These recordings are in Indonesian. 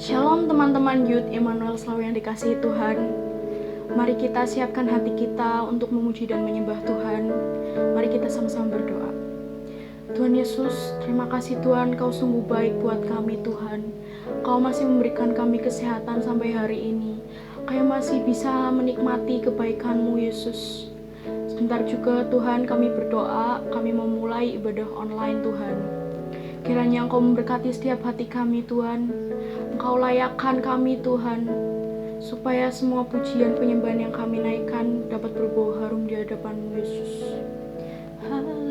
Shalom teman-teman Youth Emmanuel Selalu yang dikasihi Tuhan. Mari kita siapkan hati kita untuk memuji dan menyembah Tuhan. Mari kita sama-sama berdoa. Tuhan Yesus, terima kasih Tuhan, Kau sungguh baik buat kami Tuhan. Kau masih memberikan kami kesehatan sampai hari ini. Kami masih bisa menikmati kebaikan-Mu Yesus. Sebentar juga Tuhan kami berdoa, kami memulai ibadah online Tuhan. Kiranya Engkau memberkati setiap hati kami Tuhan. Engkau layakkan kami Tuhan, supaya semua pujian penyembahan yang kami naikkan dapat berbau harum di hadapan-Mu Yesus. Haleluya.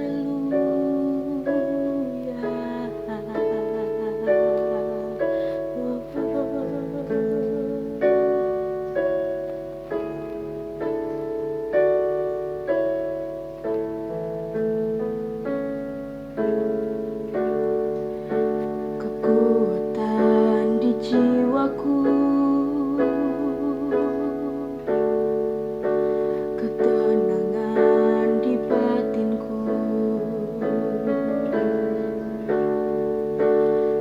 Kekuatan di jiwaku, ketenangan di batinku,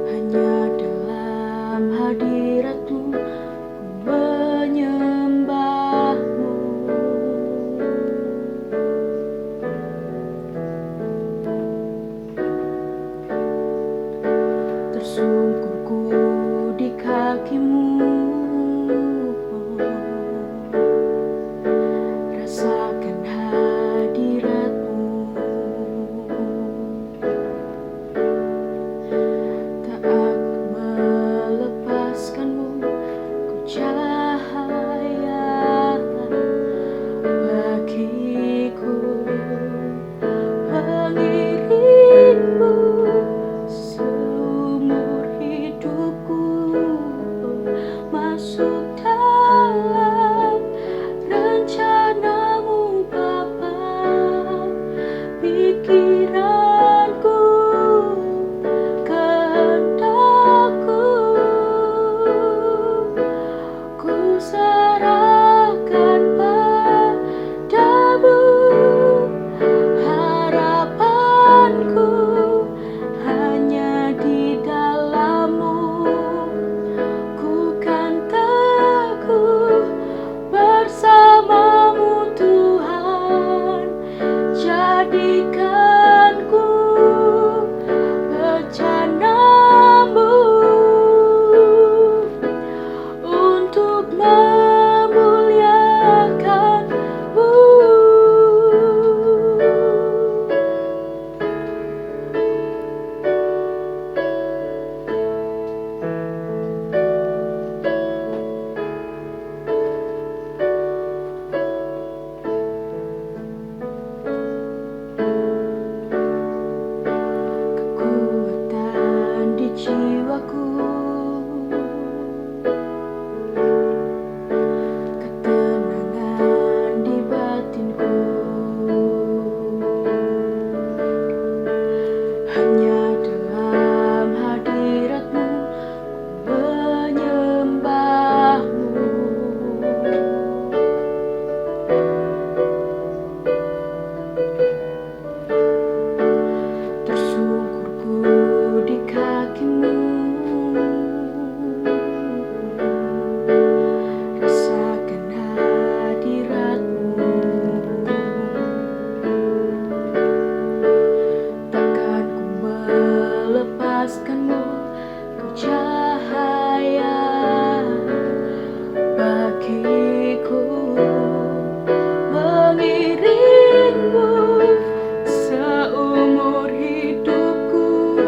hanya dalam hadirat-Mu ku menyembah-Mu. Tersungkurku di kaki-Mu, rasakan hadirat-Mu. Tak akan melepaskan-Mu, Kau cahaya bagiku. Mengiring-Mu seumur hidupku, masuk dalam rencana-Mu Bapa. Pikiranku, kehendakku, ku serahkan padamu. Harapanku hanya di dalam-Mu, ku kan teguh bersama-Mu Tuhan. Jadikanku bencana-Mu untuk memuliakan-Mu. Kekuatan di jiwaku, ketenangan di batinku, hanya dalam hadirat-Mu ku menyembah-Mu. Tersungkurku di kaki-Mu, rasakan hadirat-Mu. Takkan ku melepaskan-Mu, Kau cahaya bagiku. Mengiring-Mu seumur hidupku,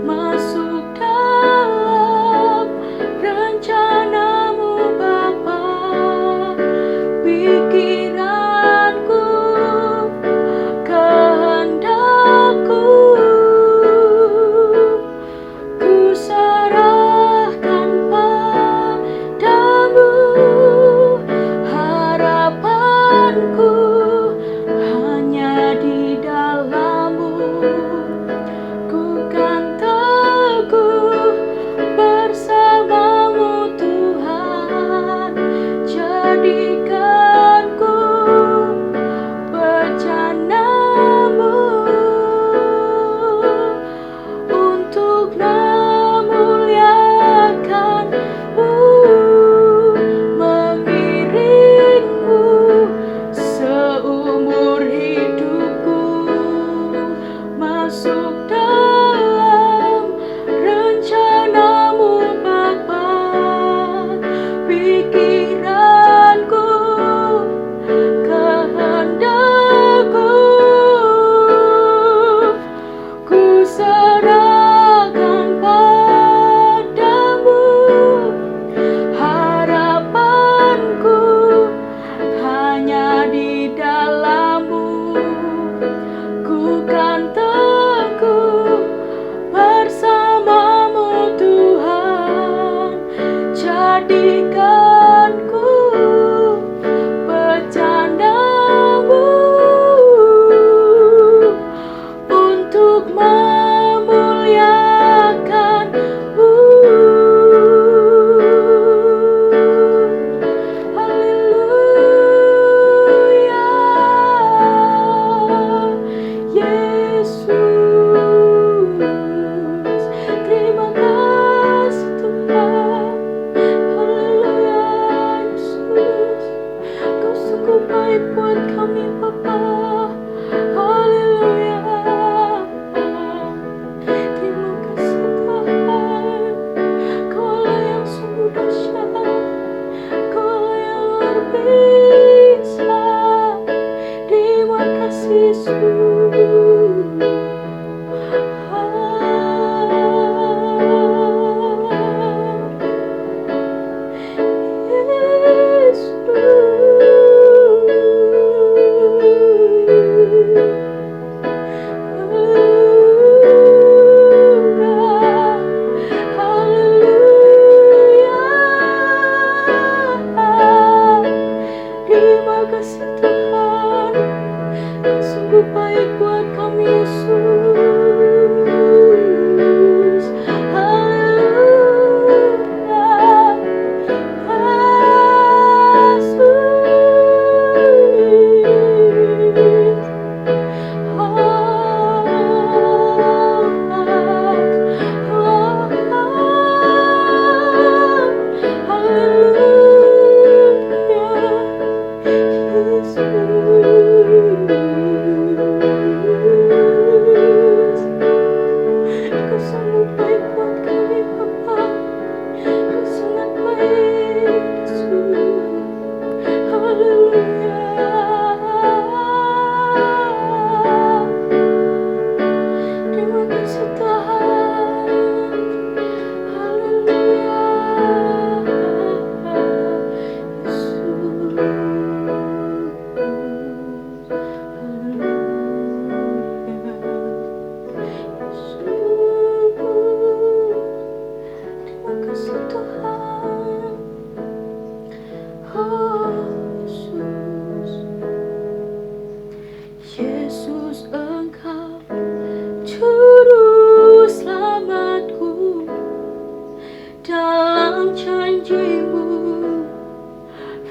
masuk dalam rencana-Mu Bapa. Pikiranku, kehendakku, ku serahkan jadikanku bercandamu untuk memuliakanmu. Haleluya, Yesus. Terima kasih Tuhan. Haleluya, Yesus. Kau sungguh baik buat kami Bapa. Haleluya. Terima kasih Tuhan. Kaulah yang sungguh dahsyat. Kaulah yang luar biasa. Terima kasih Yesus. Terima kasih Tuhan, Kau sungguh baik buat kami Yesus. Haleluya, Yesus. Kau sungguh baik buat kami Bapa. Kau sangat baik Yesus. Haleluya. Terima kasih Tuhan. Haleluya, Yesus. Terima kasih Tuhan. Oh Yesus, Yesus Engkau Juru Selamatku, dalam janji-Mu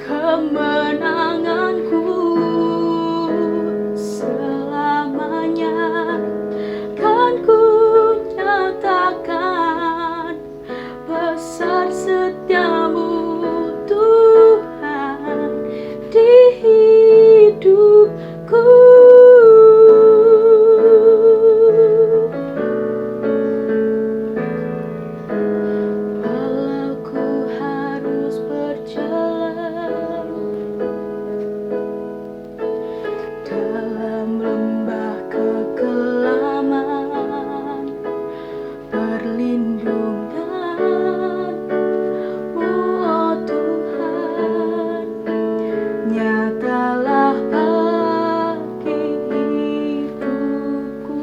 kemenanganku selamanya kan ku nyatakan besar setiamu Tuhan di hidupku. Walau ku harus berjalan dalam lembah kekelaman, perlindungan-Mu, oh Tuhan, nyatalah bagi hidupku.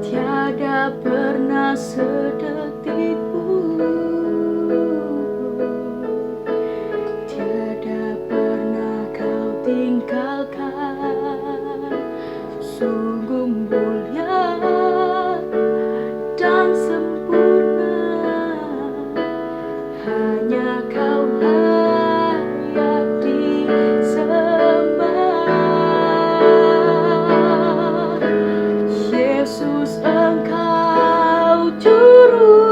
Tiada pernah sedetik pun, tiada pernah Kau tinggalkan. Sungguh mulia dan sempurna, hanya Kau layak disembah. Yesus Engkau Juru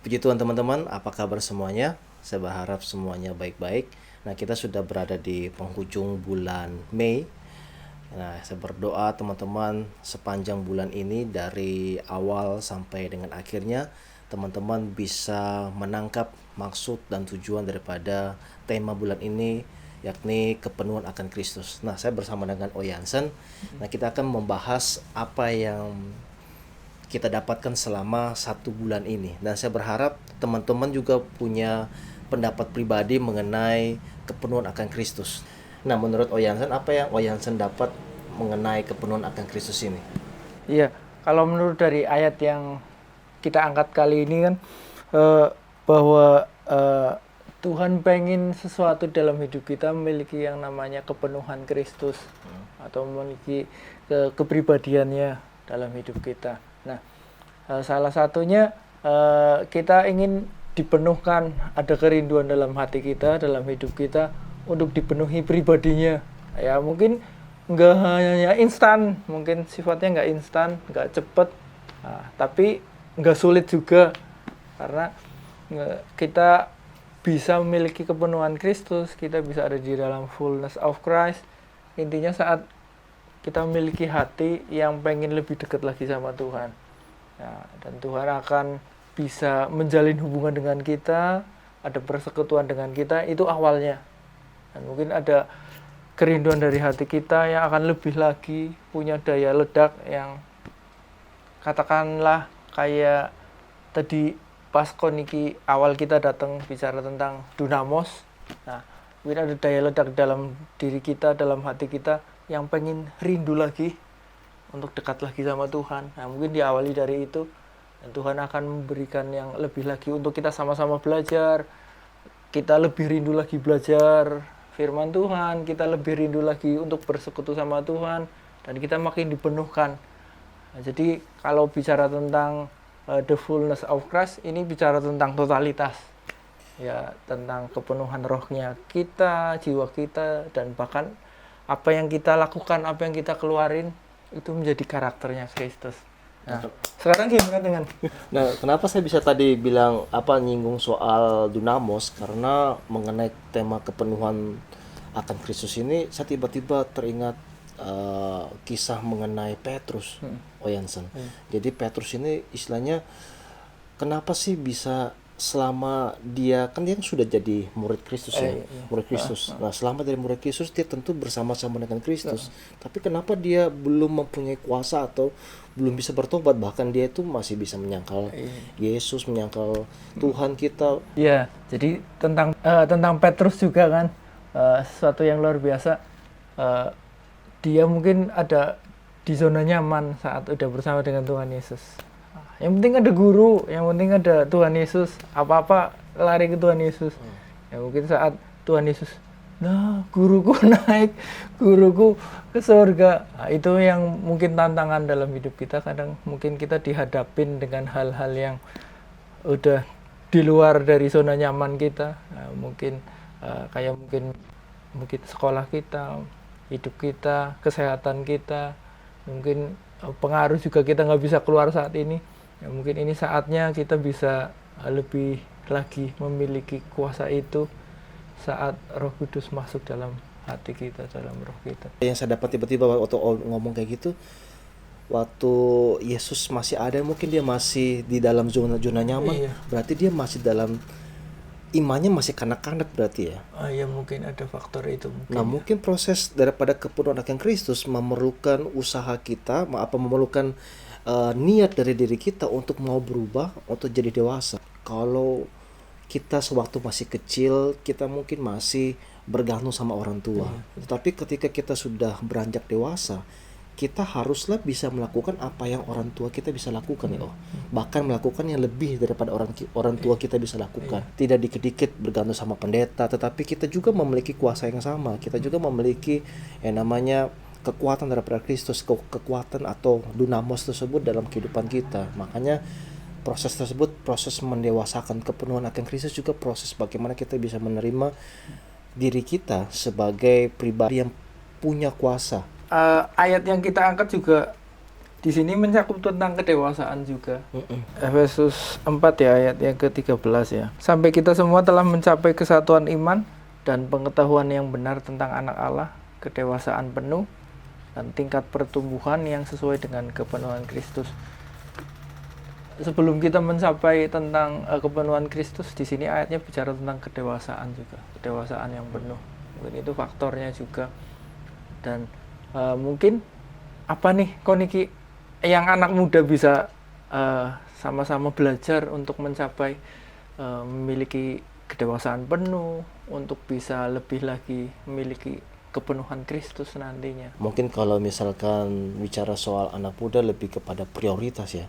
Puji Tuhan teman-teman, apa kabar semuanya? Saya berharap semuanya baik-baik. Nah, kita sudah berada di penghujung bulan Mei. Nah, saya berdoa teman-teman sepanjang bulan ini dari awal sampai dengan akhirnya teman-teman bisa menangkap maksud dan tujuan daripada tema bulan ini, yakni kepenuhan akan Kristus. Nah, saya bersama dengan Oyansen. Nah, kita akan membahas apa yang kita dapatkan selama 1 bulan ini, dan saya berharap teman-teman juga punya pendapat pribadi mengenai kepenuhan akan Kristus. Nah, menurut Oyansen, apa yang Oyansen dapat mengenai kepenuhan akan Kristus ini? Iya, kalau menurut dari ayat yang kita angkat kali ini kan bahwa Tuhan pengen sesuatu dalam hidup kita memiliki yang namanya kepenuhan Kristus atau memiliki kepribadiannya dalam hidup kita. Nah, salah satunya kita ingin dipenuhkan, ada kerinduan dalam hati kita, dalam hidup kita untuk dipenuhi pribadinya. Ya mungkin nggak hanya instan, mungkin sifatnya nggak instan, nggak cepet, tapi nggak sulit juga, karena kita bisa memiliki kepenuhan Kristus, kita bisa ada di dalam fullness of Christ. Intinya saat kita memiliki hati yang pengen lebih dekat lagi sama Tuhan, dan Tuhan akan bisa menjalin hubungan dengan kita, ada persekutuan dengan kita, itu awalnya. Dan mungkin ada kerinduan dari hati kita yang akan lebih lagi punya daya ledak yang katakanlah kayak tadi pas koniki awal kita datang bicara tentang dunamos. Nah, mungkin ada daya ledak dalam diri kita, dalam hati kita yang pengen rindu lagi untuk dekat lagi sama Tuhan. Nah, mungkin diawali dari itu, dan Tuhan akan memberikan yang lebih lagi untuk kita sama-sama belajar. Kita lebih rindu lagi belajar firman Tuhan, kita lebih rindu lagi untuk bersekutu sama Tuhan, dan kita makin dipenuhkan. Nah, jadi kalau bicara tentang the fullness of Christ, ini bicara tentang totalitas, ya, tentang kepenuhan rohnya kita, jiwa kita, dan bahkan apa yang kita lakukan, apa yang kita keluarin itu menjadi karakternya Kristus. Nah, sekarang gimana dengan? Nah, kenapa saya bisa tadi bilang nyinggung soal dunamos, karena mengenai tema kepenuhan akan Kristus ini saya tiba-tiba teringat kisah mengenai Petrus, Oyansen. Jadi Petrus ini istilahnya kenapa sih bisa selama dia sudah jadi murid Kristus murid Kristus. Nah, selama dari murid Kristus dia tentu bersama-sama dengan Kristus. Tapi kenapa dia belum mempunyai kuasa atau belum bisa bertobat, bahkan dia itu masih bisa menyangkal Yesus, menyangkal Tuhan kita. Ya, jadi tentang Petrus juga kan sesuatu yang luar biasa. Dia mungkin ada di zona nyaman saat udah bersama dengan Tuhan Yesus. Yang penting ada guru, yang penting ada Tuhan Yesus, apa-apa lari ke Tuhan Yesus. Ya mungkin saat Tuhan Yesus, nah guruku naik, guruku ke surga. Nah, itu yang mungkin tantangan dalam hidup kita. Kadang mungkin kita dihadapin dengan hal-hal yang udah di luar dari zona nyaman kita. Nah, mungkin kayak mungkin sekolah kita, hidup kita, kesehatan kita, mungkin pengaruh juga kita nggak bisa keluar saat ini. Ya, mungkin ini saatnya kita bisa lebih lagi memiliki kuasa itu saat Roh Kudus masuk dalam hati kita, dalam roh kita. Yang saya dapat tiba-tiba waktu ngomong kayak gitu, waktu Yesus masih ada, mungkin dia masih di dalam zona nyaman. Iya. Berarti dia masih dalam imannya masih kanak-kanak berarti ya. Ya mungkin ada faktor itu. Mungkin proses daripada kepenuhan akan Kristus memerlukan usaha kita, memerlukan niat dari diri kita untuk mau berubah, untuk jadi dewasa. Kalau kita sewaktu masih kecil, kita mungkin masih bergantung sama orang tua. Tetapi ketika kita sudah beranjak dewasa, kita haruslah bisa melakukan apa yang orang tua kita bisa lakukan ya. Bahkan melakukan yang lebih daripada orang tua kita bisa lakukan. Tidak dikit-dikit bergantung sama pendeta, tetapi kita juga memiliki kuasa yang sama. Kita juga memiliki yang namanya kekuatan daripada Kristus, kekuatan atau dunamos tersebut dalam kehidupan kita. Makanya proses tersebut, proses mendewasakan kepenuhan akan Kristus, juga proses bagaimana kita bisa menerima diri kita sebagai pribadi yang punya kuasa. Ayat yang kita angkat juga Di sini mencakup tentang kedewasaan juga. Efesus 4 ya, ayat yang ke-13 ya. Sampai kita semua telah mencapai kesatuan iman dan pengetahuan yang benar tentang anak Allah, kedewasaan penuh, dan tingkat pertumbuhan yang sesuai dengan kepenuhan Kristus. Sebelum kita mencapai tentang kepenuhan Kristus, di sini ayatnya bicara tentang kedewasaan juga, kedewasaan yang penuh. Mungkin itu faktornya juga. Dan mungkin apa nih, Koniki, yang anak muda bisa sama-sama belajar untuk mencapai memiliki kedewasaan penuh, untuk bisa lebih lagi memiliki kepenuhan Kristus nantinya. Mungkin kalau misalkan bicara soal anak muda lebih kepada prioritas ya.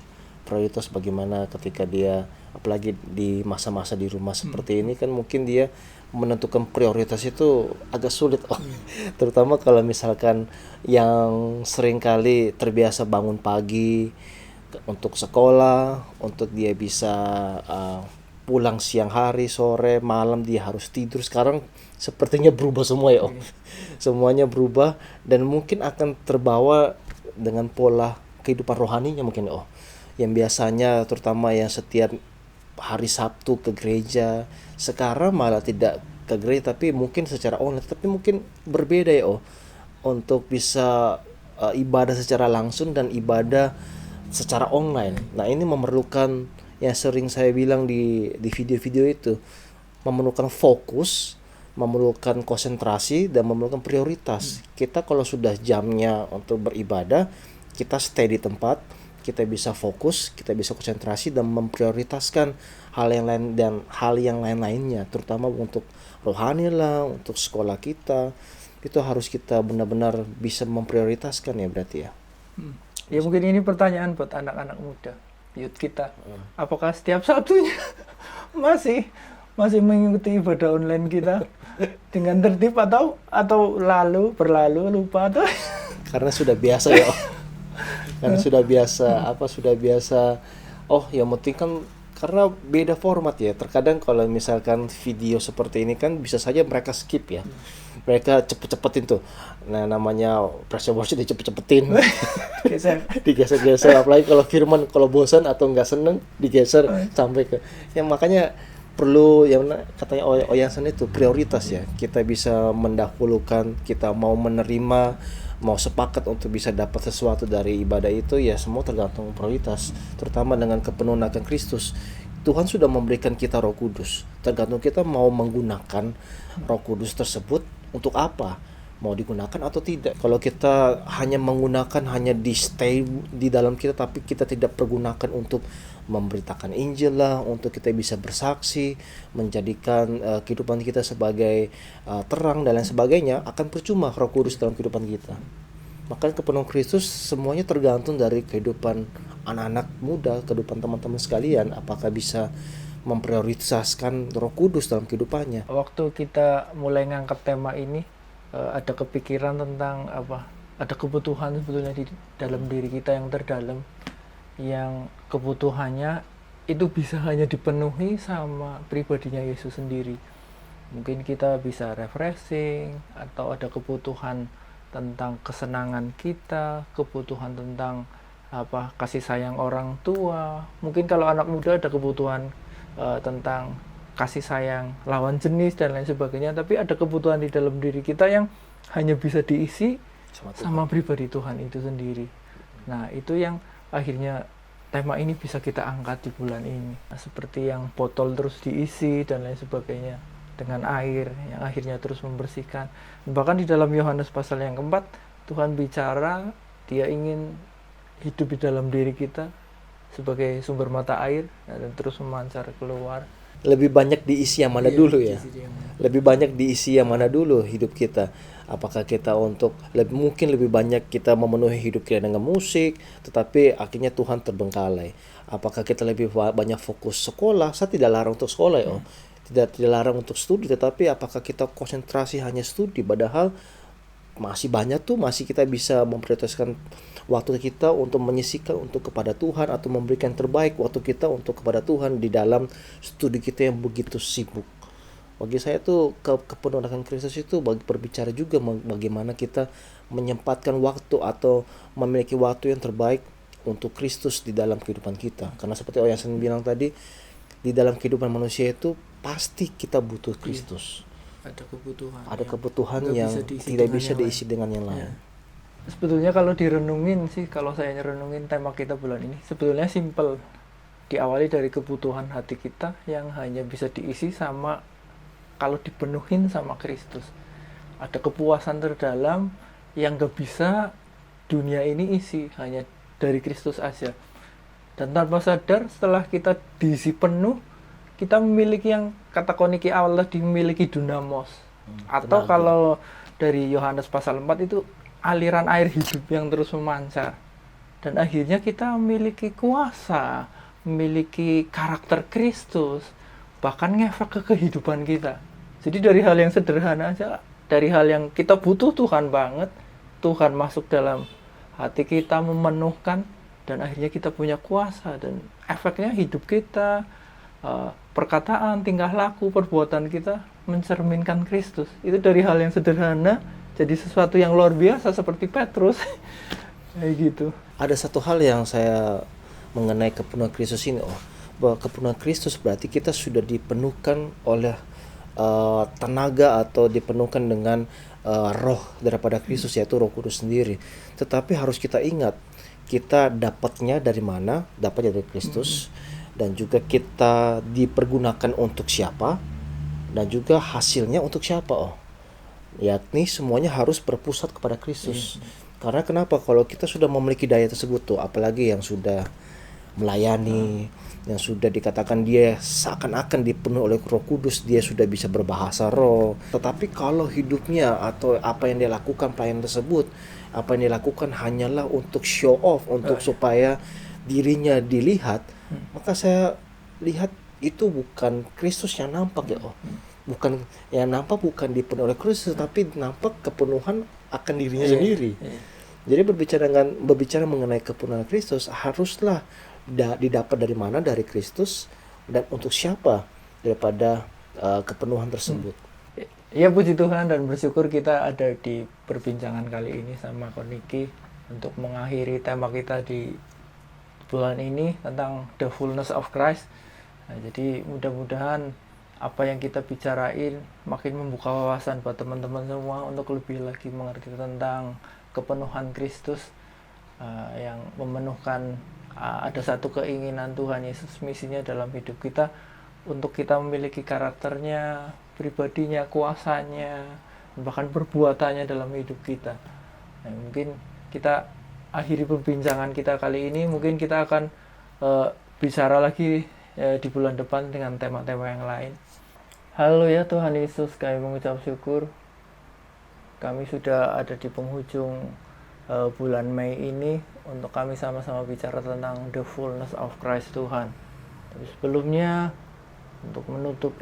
Prioritas bagaimana ketika dia, apalagi di masa-masa di rumah seperti ini kan, mungkin dia menentukan prioritas itu agak sulit. Terutama kalau misalkan yang seringkali terbiasa bangun pagi untuk sekolah, untuk dia bisa pulang siang hari, sore, malam dia harus tidur. Sekarang sepertinya berubah semua ya, semuanya berubah dan mungkin akan terbawa dengan pola kehidupan rohaninya mungkin yang biasanya terutama yang setiap hari Sabtu ke gereja, sekarang malah tidak ke gereja tapi mungkin secara online, tapi mungkin berbeda ya untuk bisa ibadah secara langsung dan ibadah secara online. Nah ini memerlukan, yang sering saya bilang di video-video itu, memerlukan fokus, memerlukan konsentrasi, dan memerlukan prioritas. Kita kalau sudah jamnya untuk beribadah, kita stay di tempat, kita bisa fokus, kita bisa konsentrasi dan memprioritaskan hal yang lain dan hal yang lain-lainnya, terutama untuk rohani lah, untuk sekolah kita. Itu harus kita benar-benar bisa memprioritaskan ya berarti ya. Ya mungkin ini pertanyaan buat anak-anak muda, youth kita. Apakah setiap Sabtunya masih mengikuti ibadah online kita dengan tertib atau berlalu lupa atau karena sudah biasa ya. Karena sudah biasa yang penting kan, karena beda format ya. Terkadang kalau misalkan video seperti ini kan bisa saja mereka skip ya, mereka cepet-cepetin tuh. Nah namanya press worship dicepet-cepetin, digeser-geser. Apalagi kalau firman, kalau bosan atau nggak seneng digeser sampai ke yang, makanya perlu yang katanya Oyansen itu prioritas ya. Kita bisa mendahulukan, kita mau menerima, mau sepakat untuk bisa dapat sesuatu dari ibadah itu ya, semua tergantung prioritas, terutama dengan kepenuhan akan Kristus. Tuhan sudah memberikan kita Roh Kudus, tergantung kita mau menggunakan Roh Kudus tersebut untuk apa, mau digunakan atau tidak. Kalau kita hanya menggunakan, hanya stay di dalam kita, tapi kita tidak pergunakan untuk memberitakan Injil lah, untuk kita bisa bersaksi, menjadikan kehidupan kita sebagai terang dan lain sebagainya, akan percuma Roh Kudus dalam kehidupan kita. Makanya kepenuhan Kristus semuanya tergantung dari kehidupan anak-anak muda, kehidupan teman-teman sekalian, apakah bisa memprioritaskan Roh Kudus dalam kehidupannya. Waktu kita mulai ngangkat tema ini, ada kepikiran tentang ada kebutuhan sebetulnya di dalam diri kita yang terdalam, yang kebutuhannya itu bisa hanya dipenuhi sama pribadinya Yesus sendiri. Mungkin kita bisa refreshing, atau ada kebutuhan tentang kesenangan kita, kebutuhan tentang kasih sayang orang tua. Mungkin kalau anak muda ada kebutuhan tentang kasih sayang lawan jenis dan lain sebagainya. Tapi ada kebutuhan di dalam diri kita yang hanya bisa diisi sama pribadi Tuhan itu sendiri. Nah itu yang akhirnya tema ini bisa kita angkat di bulan ini. Nah, seperti yang botol terus diisi dan lain sebagainya dengan air yang akhirnya terus membersihkan. Bahkan di dalam Yohanes pasal yang keempat, Tuhan bicara dia ingin hidup di dalam diri kita sebagai sumber mata air dan terus memancar keluar. Lebih banyak diisi yang mana dulu ya? Lebih banyak diisi yang mana dulu hidup kita? Apakah kita mungkin lebih banyak kita memenuhi hidup kita dengan musik, tetapi akhirnya Tuhan terbengkalai. Apakah kita lebih banyak fokus sekolah? Saya tidak larang untuk sekolah ya, tidak larang untuk studi, tetapi apakah kita konsentrasi hanya studi, padahal masih banyak masih kita bisa memprioritaskan waktu kita untuk menyisihkan untuk kepada Tuhan, atau memberikan terbaik waktu kita untuk kepada Tuhan di dalam studi kita yang begitu sibuk. Bagi saya kepenuhan akan Kristus itu berbicara juga bagaimana kita menyempatkan waktu atau memiliki waktu yang terbaik untuk Kristus di dalam kehidupan kita. Karena seperti yang saya bilang tadi, di dalam kehidupan manusia itu pasti kita butuh Kristus. Ada kebutuhan. Ada kebutuhan nggak yang bisa diisi tidak dengan bisa yang diisi dengan yang lain. Sebetulnya kalau direnungin sih, kalau saya renungin tema kita bulan ini, sebetulnya simple. Diawali dari kebutuhan hati kita yang hanya bisa diisi sama, kalau dipenuhin sama Kristus. Ada kepuasan terdalam yang gak bisa dunia ini isi, hanya dari Kristus aja. Dan tanpa sadar setelah kita diisi penuh, kita memiliki yang kata koniki awal tadi, memiliki dunamos. Atau tenaga. kalau dari Yohanes pasal 4 itu aliran air hidup yang terus memancar. Dan akhirnya kita memiliki kuasa, memiliki karakter Kristus, bahkan ngefek ke kehidupan kita. Jadi dari hal yang sederhana aja, dari hal yang kita butuh Tuhan banget, Tuhan masuk dalam hati kita, memenuhkan, dan akhirnya kita punya kuasa, dan efeknya hidup kita, perkataan, tingkah laku, perbuatan kita mencerminkan Kristus. Itu dari hal yang sederhana jadi sesuatu yang luar biasa seperti Petrus. Kayak gitu. Ada satu hal yang saya mengenai kepenuhan Kristus ini, bahwa kepenuhan Kristus berarti kita sudah dipenuhkan oleh tenaga atau dipenuhkan dengan roh daripada Kristus, yaitu Roh Kudus sendiri. Tetapi harus kita ingat, kita dapatnya dari mana? Dapatnya dari Kristus, dan juga kita dipergunakan untuk siapa, dan juga hasilnya untuk siapa, yakni semuanya harus berpusat kepada Kristus. Karena kenapa? Kalau kita sudah memiliki daya tersebut tuh, apalagi yang sudah melayani, yang sudah dikatakan dia seakan-akan dipenuhi oleh Roh Kudus, dia sudah bisa berbahasa roh. Tetapi kalau hidupnya atau apa yang dia lakukan, pelayanan tersebut, apa yang dia lakukan hanyalah untuk show off, untuk supaya dirinya dilihat, maka saya lihat itu bukan Kristus yang nampak ya, bukan yang nampak, bukan dipenuhi oleh Kristus, tapi nampak kepenuhan akan dirinya sendiri. Jadi berbicara mengenai kepenuhan Kristus, haruslah didapat dari mana? Dari Kristus, dan untuk siapa daripada kepenuhan tersebut. Ya, puji Tuhan dan bersyukur kita ada di perbincangan kali ini sama Koniki untuk mengakhiri tema kita di bulan ini tentang the fullness of Christ. Nah, jadi mudah-mudahan apa yang kita bicarain makin membuka wawasan buat teman-teman semua untuk lebih lagi mengerti tentang kepenuhan Kristus, yang memenuhkan, ada satu keinginan Tuhan Yesus, misinya dalam hidup kita, untuk kita memiliki karakternya, pribadinya, kuasanya, bahkan perbuatannya dalam hidup kita. Nah, mungkin kita akhiri perbincangan kita kali ini, mungkin kita akan bicara lagi di bulan depan dengan tema-tema yang lain. Haleluya, Tuhan Yesus, kami mengucap syukur. Kami sudah ada di penghujung bulan Mei ini untuk kami sama-sama bicara tentang the fullness of Christ Tuhan. Tapi sebelumnya, untuk menutup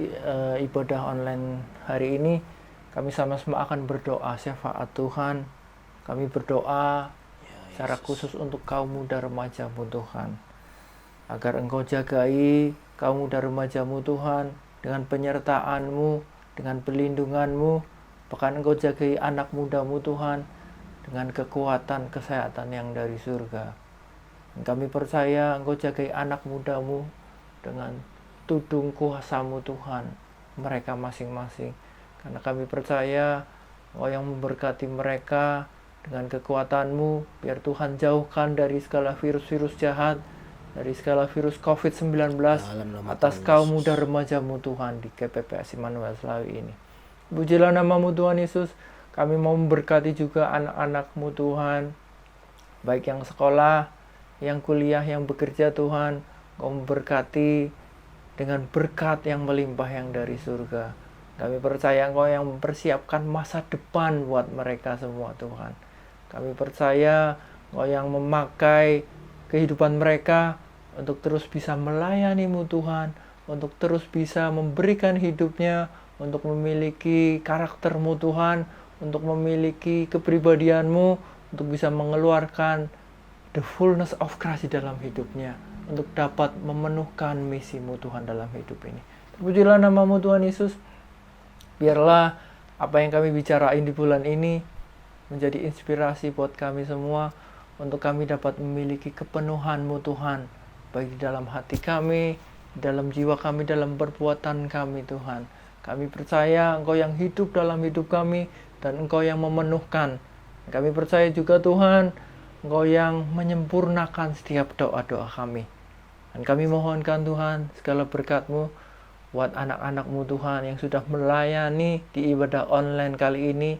ibadah online hari ini, kami sama-sama akan berdoa syafaat Tuhan. Kami berdoa secara khusus untuk kaum muda remaja-Mu Tuhan, agar Engkau jagai kaum muda remaja-Mu Tuhan dengan penyertaan-Mu, dengan perlindungan-Mu, bahkan Engkau jagai anak muda-Mu Tuhan dengan kekuatan kesehatan yang dari surga. Dan kami percaya Engkau jagai anak muda-Mu dengan tudung kuasa-Mu Tuhan, mereka masing-masing. Karena kami percaya Engkau yang memberkati mereka dengan kekuatan-Mu, biar Tuhan jauhkan dari segala virus-virus jahat, dari segala virus COVID-19 atas kaum muda remaja-Mu Tuhan di KPPS Immanuel Slawi ini. Pujilah nama-Mu Tuhan Yesus. Kami mau memberkati juga anak-anak-Mu Tuhan, baik yang sekolah, yang kuliah, yang bekerja Tuhan. Kau memberkati dengan berkat yang melimpah yang dari surga. Kami percaya Engkau yang mempersiapkan masa depan buat mereka semua Tuhan. Kami percaya Engkau yang memakai kehidupan mereka untuk terus bisa melayani-Mu Tuhan, untuk terus bisa memberikan hidupnya, untuk memiliki karakter-Mu Tuhan, untuk memiliki kepribadian-Mu, untuk bisa mengeluarkan the fullness of Christ di dalam hidupnya, untuk dapat memenuhkan misi-Mu Tuhan dalam hidup ini. Terpujilah nama-Mu Tuhan Yesus. Biarlah apa yang kami bicarain di bulan ini menjadi inspirasi buat kami semua untuk kami dapat memiliki kepenuhan-Mu Tuhan, baik di dalam hati kami, di dalam jiwa kami, dalam perbuatan kami Tuhan. Kami percaya Engkau yang hidup dalam hidup kami dan Engkau yang memenuhkan. Kami percaya juga Tuhan, Engkau yang menyempurnakan setiap doa-doa kami. Dan kami mohonkan Tuhan segala berkat-Mu buat anak-anak-Mu Tuhan yang sudah melayani di ibadah online kali ini,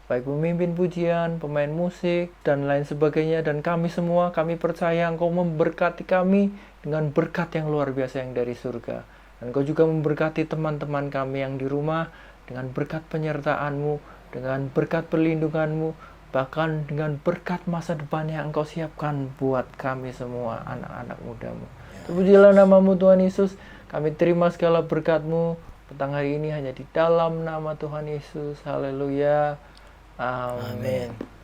baik pemimpin pujian, pemain musik, dan lain sebagainya. Dan kami semua, kami percaya Engkau memberkati kami dengan berkat yang luar biasa yang dari surga. Dan Engkau juga memberkati teman-teman kami yang di rumah dengan berkat penyertaan-Mu, dengan berkat perlindungan-Mu, bahkan dengan berkat masa depan yang Engkau siapkan buat kami semua, anak-anak muda-Mu. Terpujilah nama-Mu Tuhan Yesus. Kami terima segala berkat-Mu petang hari ini hanya di dalam nama Tuhan Yesus. Haleluya. Amin.